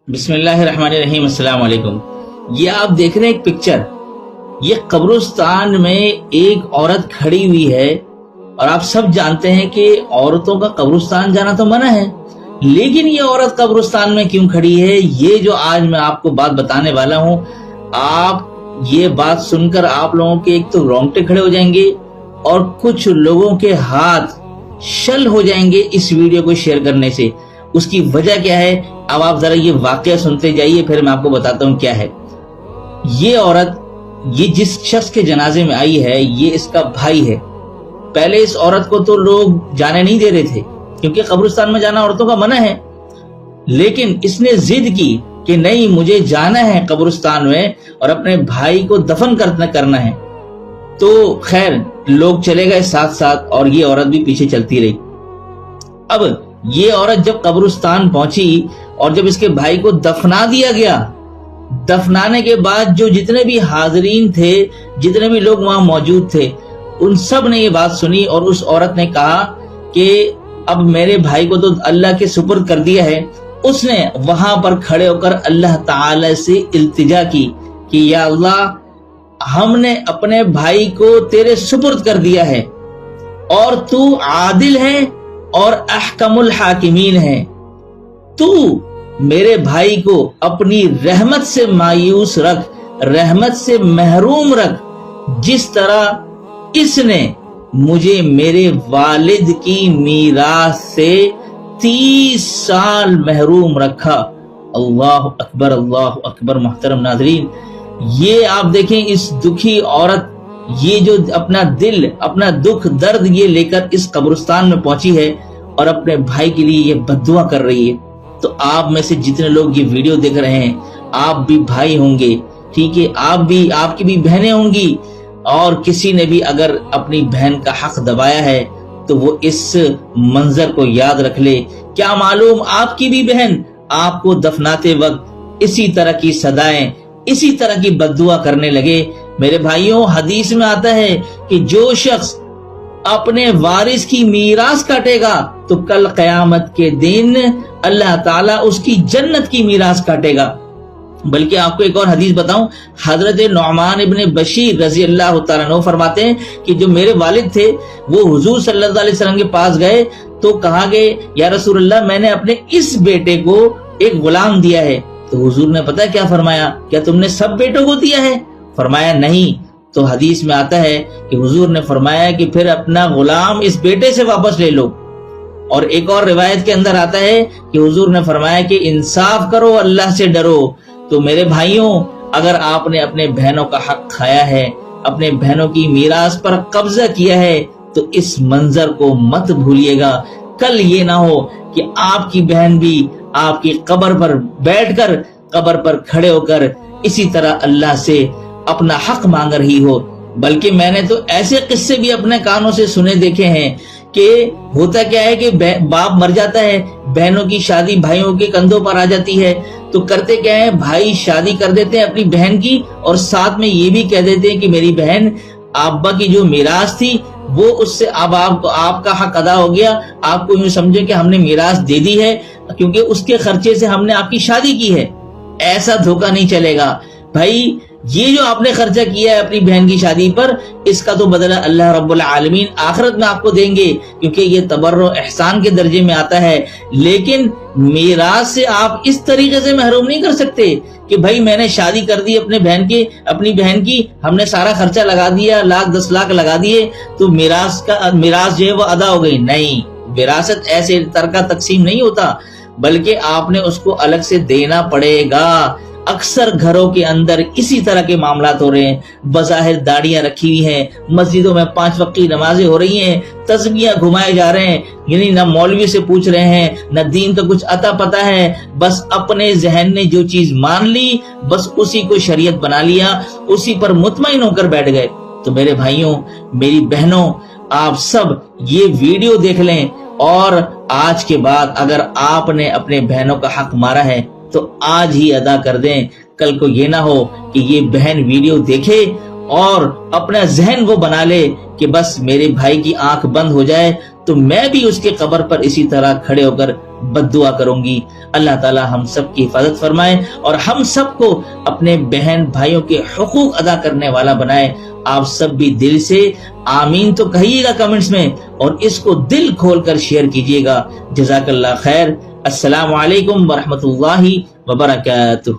बिस्मिल्लाहिर्रहमानिर्रहीम। अस्सलाम वालेकुम। ये आप देख रहे हैं एक पिक्चर, ये कब्रिस्तान में एक औरत खड़ी हुई है और आप सब जानते हैं कि औरतों का कब्रिस्तान जाना तो मना है, लेकिन ये औरत कब्रिस्तान में क्यों खड़ी है, ये जो आज मैं आपको बात बताने वाला हूँ, आप ये बात सुनकर आप लोगों के एक तो रोंगटे खड़े हो जाएंगे और कुछ लोगों के हाथ शल हो जाएंगे इस वीडियो को शेयर करने से। उसकी वजह क्या है, अब आप जरा ये वाकया सुनते जाइए, फिर मैं आपको बताता हूँ क्या है। ये औरत, ये जिस शख्स के जनाजे में आई है, ये इसका भाई है। पहले इस औरत को तो लोग जाने नहीं दे रहे थे क्योंकि कब्रिस्तान में जाना औरतों का मना है, लेकिन इसने जिद की कि नहीं, मुझे जाना है कब्रिस्तान में और अपने भाई को दफन करना है। तो खैर लोग चले गए साथ साथ और ये औरत भी पीछे चलती रही। अब ये औरत जब कब्रिस्तान पहुंची और जब इसके भाई को दफना दिया गया, दफनाने के बाद जो जितने भी हाजरीन थे, जितने भी लोग वहां मौजूद थे, उन सब ने ये बात सुनी और उस औरत ने कहा कि अब मेरे भाई को तो अल्लाह के सुपुर्द कर दिया है। उसने वहां पर खड़े होकर अल्लाह ताला से इल्तिजा की कि या अल्लाह, हमने अपने भाई को तेरे सुपुर्द कर दिया है और तू आदिल है और अहकमुल हाकिमीन है। तू मेरे भाई को अपनी रहमत से मायूस रख, रहमत से महरूम रख, जिस तरह इसने मुझे मेरे वालिद की मीरास से 30 साल महरूम रखा। अल्लाह अकबर, अल्लाह अकबर। मुहतरम नाज़रीन, ये आप देखें इस दुखी औरत, ये जो अपना दिल, अपना दुख दर्द ये लेकर इस कब्रिस्तान में पहुंची है और अपने भाई के लिए ये बद्दुआ कर रही है। तो आप में से जितने लोग ये वीडियो देख रहे हैं, आप भी भाई होंगे, ठीक है, आप भी, आपकी भी बहनें होंगी, और किसी ने भी अगर अपनी बहन का हक दबाया है तो वो इस मंजर को याद रख ले। क्या मालूम आपकी भी बहन आपको दफनाते वक्त इसी तरह की सदाएं, इसी तरह की बद्दुआ करने लगे। मेरे भाइयों, हदीस में आता है कि जो शख्स अपने वारिस की मीरास काटेगा तो कल कयामत के दिन अल्लाह ताला उसकी जन्नत की मीरास काटेगा। बल्कि आपको एक और हदीस बताऊं, हजरत नुअमान इब्न बशीर रजी अल्लाह तआला अन्हु फरमाते हैं कि जो मेरे वालिद थे वो हुजूर सल्लल्लाहु अलैहि वसल्लम के पास गए तो कहा गए, या रसूलल्लाह, मैंने अपने इस बेटे को एक गुलाम दिया है। तो हुजूर ने पता क्या फरमाया, क्या तुमने सब बेटों को दिया है? फरमाया नहीं। तो हदीस में आता है कि हुजूर ने फरमाया कि फिर अपना गुलाम इस बेटे से वापस ले लो। और एक और रिवायत के अंदर आता है कि हुजूर ने फरमाया कि इंसाफ करो, अल्लाह से डरो। तो मेरे भाइयों, अगर आपने अपने बहनों का हक खाया है, अपने बहनों की मीरास पर कब्जा किया है, तो इस मंजर को मत भूलिएगा। कल ये ना हो कि आपकी बहन भी आपकी कब्र पर बैठकर, कब्र पर खड़े होकर इसी तरह अल्लाह से अपना हक मांग रही हो। बल्कि मैंने तो ऐसे किस्से भी अपने कानों से सुने देखे हैं कि होता क्या है कि बाप मर जाता है, बहनों की शादी भाइयों के कंधों पर आ जाती है, तो करते क्या है, भाई शादी कर देते हैं अपनी बहन की और साथ में ये भी कह देते हैं कि मेरी बहन अब्बा की जो मीरास थी वो उससे अब आपका हक अदा हो गया, आपको यूं समझे कि हमने मीरास दे दी है क्योंकि उसके खर्चे से हमने आपकी शादी की है। ऐसा धोखा नहीं चलेगा भाई। ये जो आपने खर्चा किया है अपनी बहन की शादी पर, इसका तो बदला अल्लाह रब्बुल आलमीन आखिरत में आपको देंगे, क्योंकि ये तबर्रो एहसान के दर्जे में आता है। लेकिन मीरास से आप इस तरीके से महरूम नहीं कर सकते कि भाई मैंने शादी कर दी अपनी बहन की, हमने सारा खर्चा लगा दिया, लाख 10 लाख लगा दिए, तो मीरास जो है वो अदा हो गई। नहीं, विरासत ऐसे तरका तकसीम नहीं होता, बल्कि आपने उसको अलग से देना पड़ेगा। अक्सर घरों के अंदर इसी तरह के मामलात हो रहे हैं। बज़ाहिर दाढ़ियां रखी हुई हैं, मस्जिदों में 5 वक्त की नमाजें हो रही हैं, तस्बीह घुमाए जा रहे हैं, यानी न मौलवी से पूछ रहे हैं, न दीन का कुछ अता पता है, बस अपने जहन ने जो चीज मान ली बस उसी को शरीयत बना लिया, उसी पर मुतमईन होकर बैठ गए। तो मेरे भाइयों, मेरी बहनों, आप सब ये वीडियो देख लें और आज के बाद अगर आपने अपने बहनों का हक मारा है तो आज ही अदा कर दें। कल को ये ना हो कि ये बहन वीडियो देखे और अपना जहन वो बना ले कि बस मेरे भाई की आंख बंद हो जाए तो मैं भी उसके कब्र पर इसी तरह खड़े होकर بد دعا کروں گی۔ اللہ تعالی ہم سب کی حفاظت فرمائے اور ہم سب کو اپنے بہن بھائیوں کے حقوق ادا کرنے والا بنائے۔ آپ سب بھی دل سے آمین تو کہیے گا کمنٹس میں، اور اس کو دل کھول کر شیئر کیجیے گا۔ جزاک اللہ خیر۔ السلام علیکم ورحمۃ اللہ وبرکاتہ۔